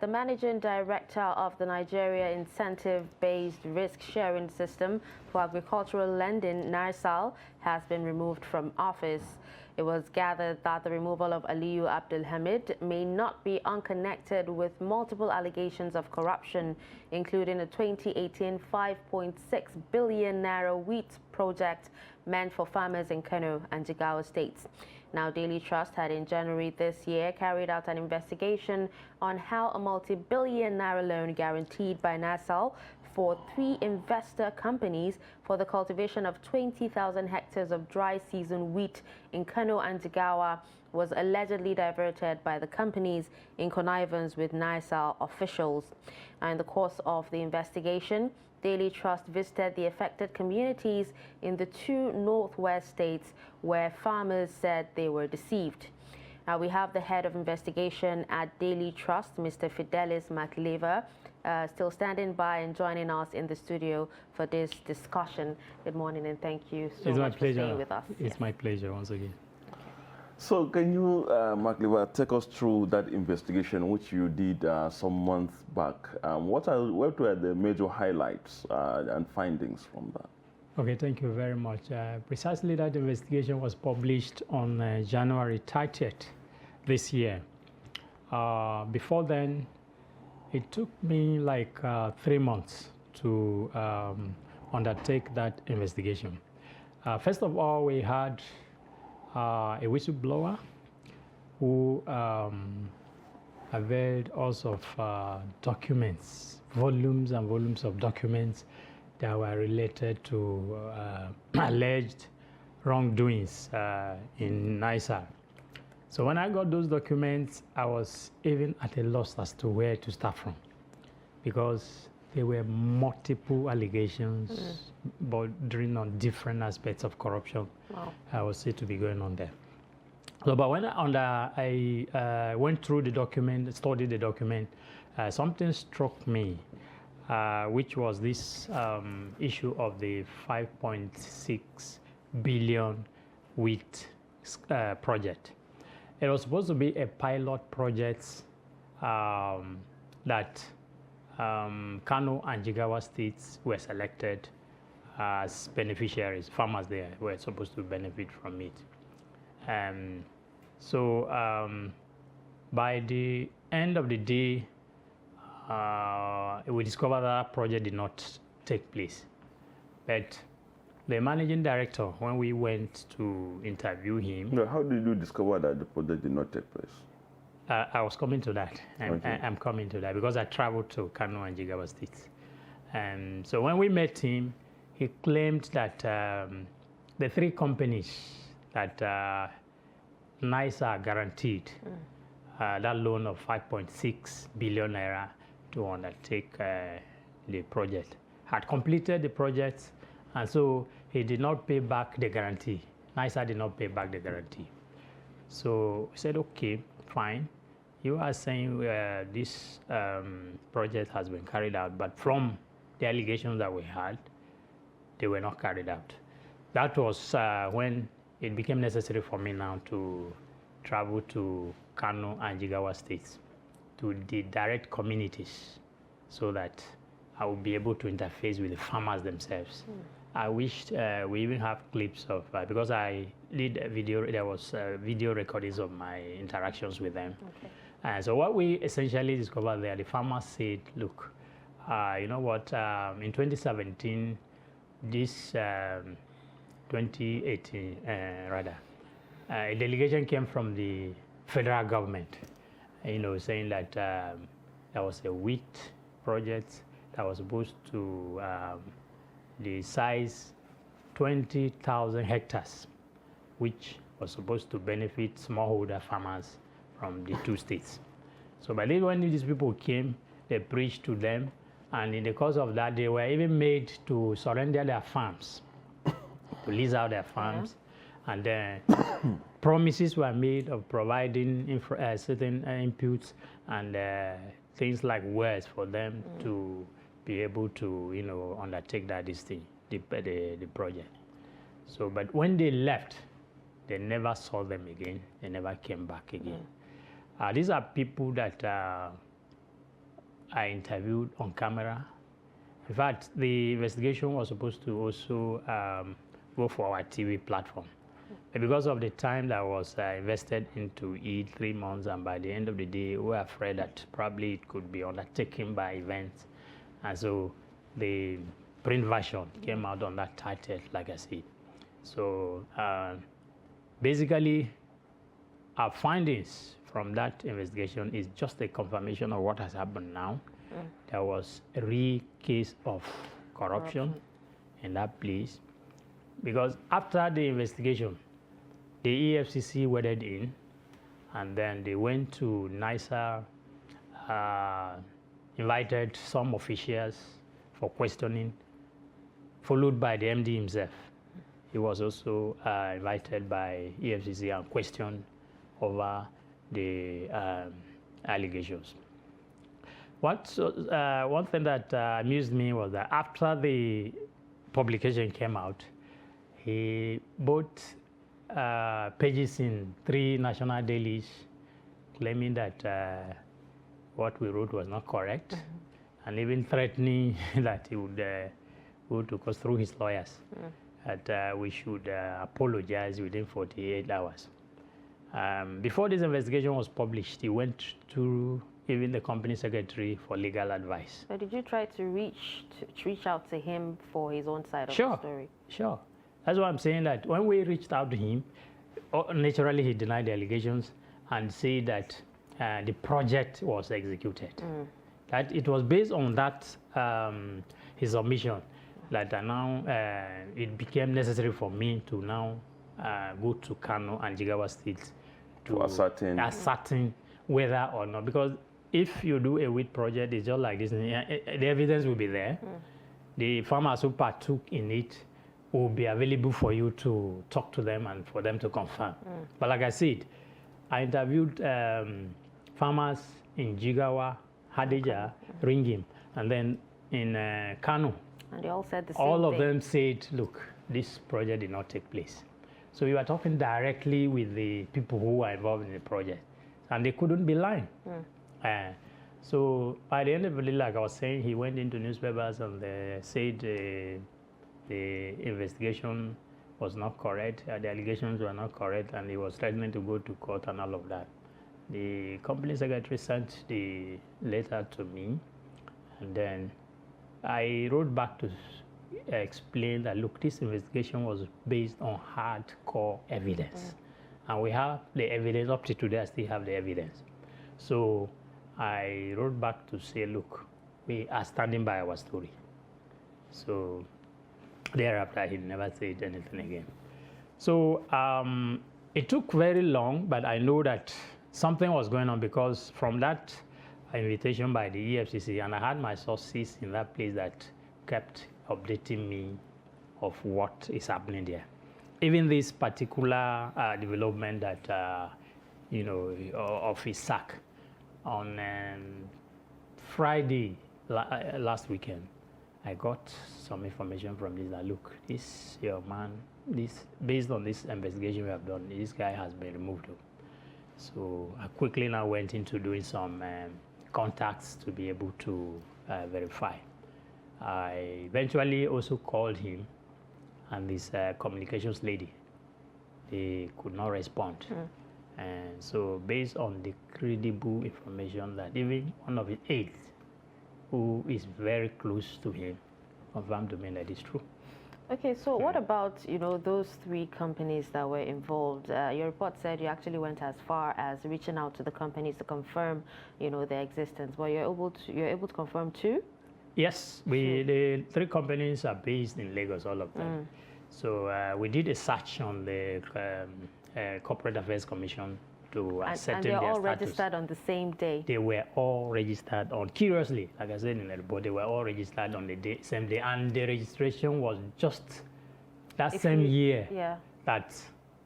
the managing director of the Nigeria Incentive-Based Risk-Sharing System for Agricultural Lending, Nirsal, has been removed from office. It was gathered that the removal of Aliyu Abdulhamid may not be unconnected with multiple allegations of corruption, including a 2018 5.6 billion naira wheat project meant for farmers in Kano and Jigawa states. Now, Daily Trust had in January this year carried out an investigation on how a multi-billion naira loan guaranteed by Nysal for 3 investor companies for the cultivation of 20,000 hectares of dry season wheat in Kano and Jigawa was allegedly diverted by the companies in connivance with Nysal officials. And in the course of the investigation, Daily Trust visited the affected communities in the 2 northwest states where farmers said they were deceived. Now, we have the head of investigation at Daily Trust, Mr. Fidelis Makleva, still standing by and joining us in the studio for this discussion. Good morning and thank you so much for staying with us. It's my pleasure once again. So can you, Makleva, take us through that investigation which you did some months back? What were the major highlights and findings from that? Okay, thank you very much. Precisely that investigation was published on January 30th this year. Before then, it took me like 3 months to undertake that investigation. First of all, we had a whistleblower who availed also of documents, volumes and volumes of documents that were related to alleged wrongdoings in Nysal. So when I got those documents, I was even at a loss as to where to start from, because there were multiple allegations bordering on different aspects of corruption. Wow. I was said to be going on there. So, but when I went through the document, studied the document, something struck me, which was this issue of the 5.6 billion wheat project. It was supposed to be a pilot project that Kano and Jigawa states were selected as beneficiaries. Farmers there were supposed to benefit from it. By the end of the day, we discovered that project did not take place. But the managing director, when we went to interview him... No, how did you discover that the project did not take place? I was coming to that. I'm coming to that because I traveled to Kano and Jigawa states. So when we met him, he claimed that the 3 companies that Nysal guaranteed that loan of 5.6 billion naira to undertake the project had completed the project, and so he did not pay back the guarantee. Nysal did not pay back the guarantee. So we said, okay, fine. You are saying this project has been carried out, but from the allegations that we had, they were not carried out. That was when it became necessary for me now to travel to Kano and Jigawa states, to the direct communities, so that I would be able to interface with the farmers themselves. I wished we even have clips of, because I did a video, there was video recordings of my interactions with them. Okay. So what we essentially discovered there, the farmers said, look, you know what, in 2017, this 2018 rather, a delegation came from the federal government, you know, saying that there was a wheat project that was supposed to the size 20,000 hectares, which was supposed to benefit smallholder farmers from the 2 states. So by then when these people came, they preached to them, and in the course of that, they were even made to surrender their farms, to lease out their farms, and then promises were made of providing certain inputs and things like wells for them to be able to, you know, undertake that the project. So, but when they left, they never saw them again. They never came back again. These are people that I interviewed on camera. In fact, the investigation was supposed to also go for our TV platform. But because of the time that was invested into it, 3 months, and by the end of the day, we were afraid that probably it could be undertaken by events. And so the print version came out on that title, like I said. So basically, our findings from that investigation is just a confirmation of what has happened now. There was a real case of corruption in that place. Because after the investigation, the EFCC waded in, and then they went to Nysal, invited some officials for questioning, followed by the MD himself. He was also invited by EFCC and questioned over the allegations. One thing that amused me was that after the publication came out, he bought pages in 3 national dailies claiming that what we wrote was not correct, and even threatening that he would go to court through his lawyers, that we should apologize within 48 hours. Before this investigation was published, he went to even the company secretary for legal advice. So did you try to reach out to him for his own side of the story? Sure. That's why I'm saying that when we reached out to him, naturally he denied the allegations and said that the project was executed. That it was based on that, his submission, that now it became necessary for me to now go to Kano and Jigawa states to ascertain whether or not, because if you do a wheat project, it's just like this, the evidence will be there. The farmers who partook in it will be available for you to talk to them and for them to confirm. But like I said, I interviewed farmers in Jigawa, Hadija, Ringim, and then in Kano. And they all said the same thing. All of them said, look, this project did not take place. So you are talking directly with the people who are involved in the project, and they couldn't be lying. So by the end of the day, like I was saying, he went into newspapers and they said the investigation was not correct, the allegations were not correct, and he was threatening to go to court and all of that. The company secretary sent the letter to me, and then I wrote back to explain that, look, this investigation was based on hardcore evidence. And we have the evidence. Up to today, I still have the evidence. So I wrote back to say, look, we are standing by our story. So thereafter, he never said anything again. So it took very long, but I know that something was going on, because from that invitation by the EFCC, and I had my sources in that place that kept updating me of what is happening there. Even this particular development that, of his sack on Friday last weekend, I got some information from this that, look, this your man, based on this investigation we have done, this guy has been removed. So I quickly now went into doing some contacts to be able to verify. I eventually also called him and this communications lady. They could not respond. And so based on the credible information that even one of his aides, who is very close to him, confirmed to me that it's true. Okay, so what about, those 3 companies that were involved? Your report said you actually went as far as reaching out to the companies to confirm, their existence. But you're able to confirm 2? Yes, the 3 companies are based in Lagos, all of them. So we did a search on the Corporate Affairs Commission to ascertain their status. And they're all registered on the same day? They were all registered on, curiously, like I said in the report, they were all registered on the same day. And the registration was just that same year that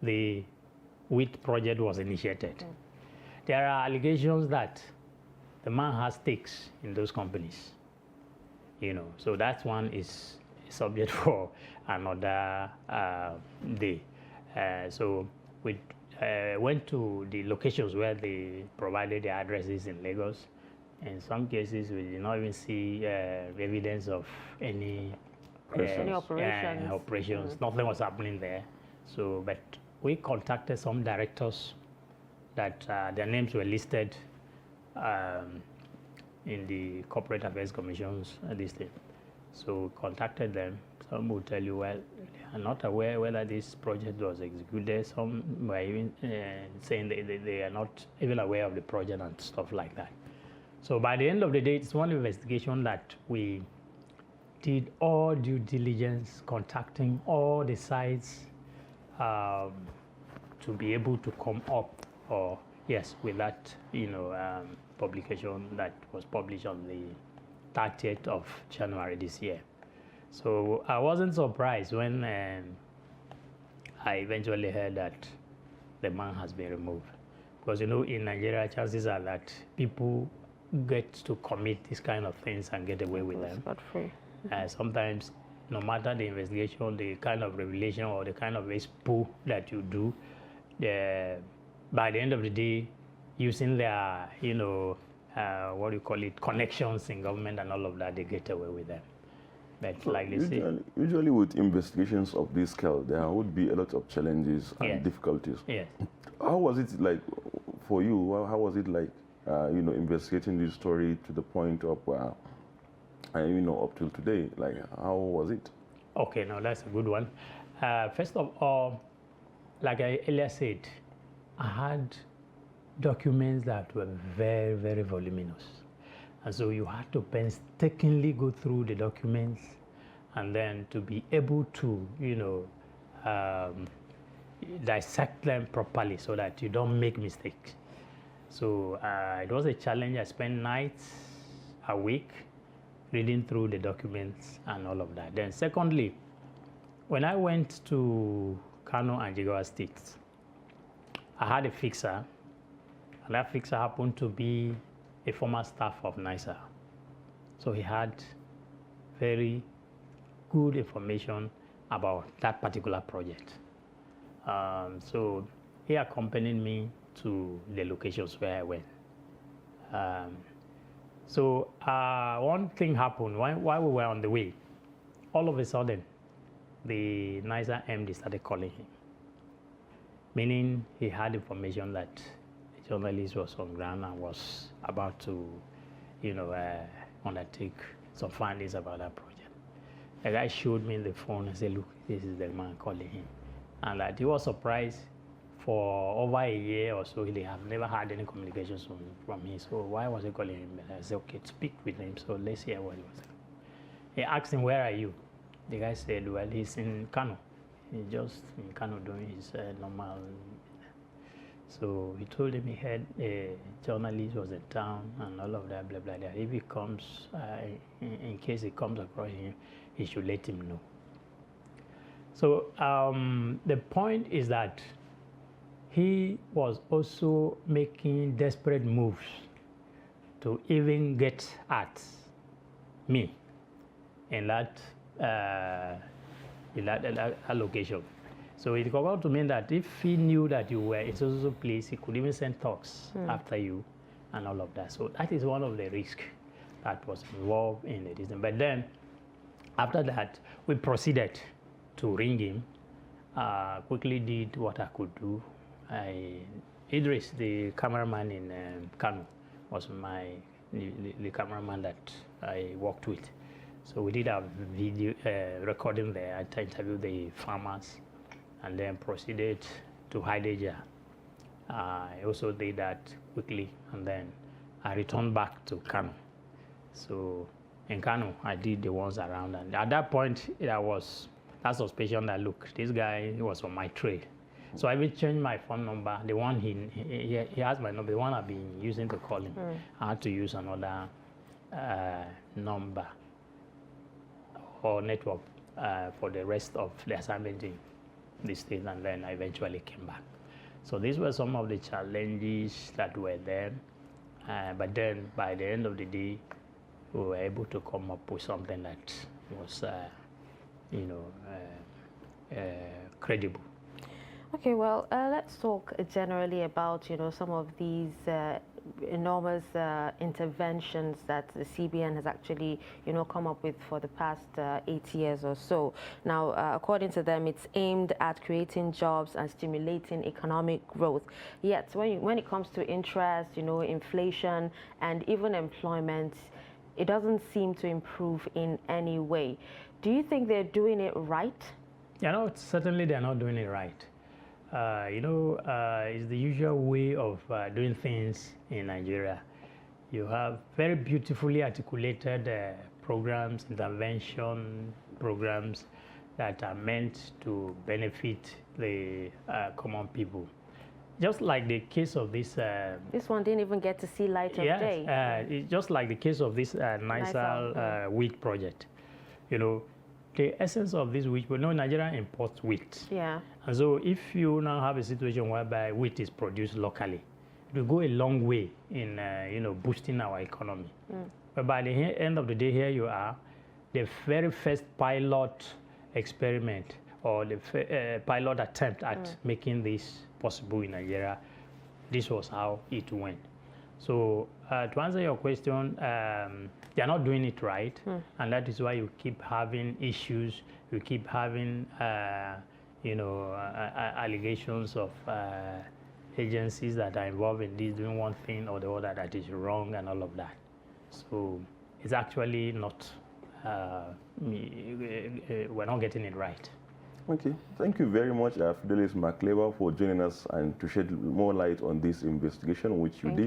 the wheat project was initiated. There are allegations that the man has stakes in those companies. So that one is subject for another day. So we went to the locations where they provided the addresses in Lagos, In some cases, we did not even see evidence of any Any operations. operations. Nothing was happening there. So, but we contacted some directors that their names were listed in the Corporate Affairs Commission's listing. So we contacted them. Some will tell you, well, they are not aware whether this project was executed. Some were even saying they are not even aware of the project and stuff like that. So by the end of the day, it's one investigation that we did all due diligence, contacting all the sites to be able to come up, or yes, with that, publication that was published on the 30th of January this year. So I wasn't surprised when I eventually heard that the man has been removed. Because, in Nigeria, chances are that people get to commit these kind of things and get away with them. Scot-free. Sometimes, no matter the investigation, the kind of revelation or the kind of expo that you do, by the end of the day, using their, connections in government and all of that, they get away with them. But so like they say, usually with investigations of this scale, there would be a lot of challenges and Yes. difficulties. yes. How was it like for you? How was it like, investigating this story to the point of, up till today? Like, how was it? Okay, now that's a good one. First of all, like I earlier said, I had documents that were very, very voluminous. And so you had to painstakingly go through the documents and then to be able to, dissect them properly so that you don't make mistakes. So it was a challenge. I spent nights, a week, reading through the documents and all of that. Then secondly, when I went to Kano and Jigawa states, I had a fixer, and that fixer happened to be a former staff of Nysal. So he had very good information about that particular project. So he accompanied me to the locations where I went. So one thing happened while we were on the way. All of a sudden, the Nysal MD started calling him, meaning he had information that the journalist was on ground and was about to, undertake some findings about that project. The guy showed me the phone and said, "Look, this is the man calling him," and that he was surprised. For over a year or so, they have never had any communications from him. So why was he calling him? I said, okay, speak with him. So let's hear what he was saying. He asked him, where are you? The guy said, well, he's in Kano. He's just in Kano doing his normal. So he told him he had a journalist was in town and all of that, blah, blah, blah. If he comes, in case he comes across him, he should let him know. So the point is that he was also making desperate moves to even get at me in that location. So it got to mean that if he knew that you were in so place, he could even send talks after you and all of that. So that is one of the risks that was involved in the decision. But then after that, we proceeded to ring him, quickly did what I could do. Idris, the cameraman in Kano, was the cameraman that I worked with. So we did a video recording there. I interviewed the farmers and then proceeded to Hadeja. I also did that quickly and then I returned back to Kano. So in Kano, I did the ones around, and at that point, there was that suspicion that, look, this guy was on my trail. So I will change my phone number. The one he has my number, the one I've been using to call him. I had to use another number or network for the rest of the assignment in the state, and then I eventually came back. So these were some of the challenges that were there. But then by the end of the day, we were able to come up with something that was, credible. Okay, well, let's talk generally about, some of these enormous interventions that the CBN has actually, come up with for the past 8 years or so. Now, according to them, it's aimed at creating jobs and stimulating economic growth. Yet, when it comes to interest, inflation, and even employment, it doesn't seem to improve in any way. Do you think they're doing it right? Certainly they're not doing it right. It's the usual way of doing things in Nigeria. You have very beautifully articulated programs, intervention programs that are meant to benefit the common people. Just like the case of this... this one didn't even get to see light of day. It's just like the case of this Nysal wheat project. The essence of this wheat, Nigeria imports wheat. Yeah. And so if you now have a situation whereby wheat is produced locally, it will go a long way in, boosting our economy. But by the end of the day, here you are, the very first pilot experiment or the pilot attempt at making this possible in Nigeria, this was how it went. So to answer your question, they are not doing it right, and that is why you keep having issues. You keep having, allegations of agencies that are involved in this doing one thing or the other that is wrong and all of that. So it's actually not. We're not getting it right. Okay, thank you very much, Fidelis Makleba, for joining us and to shed more light on this investigation, which you did.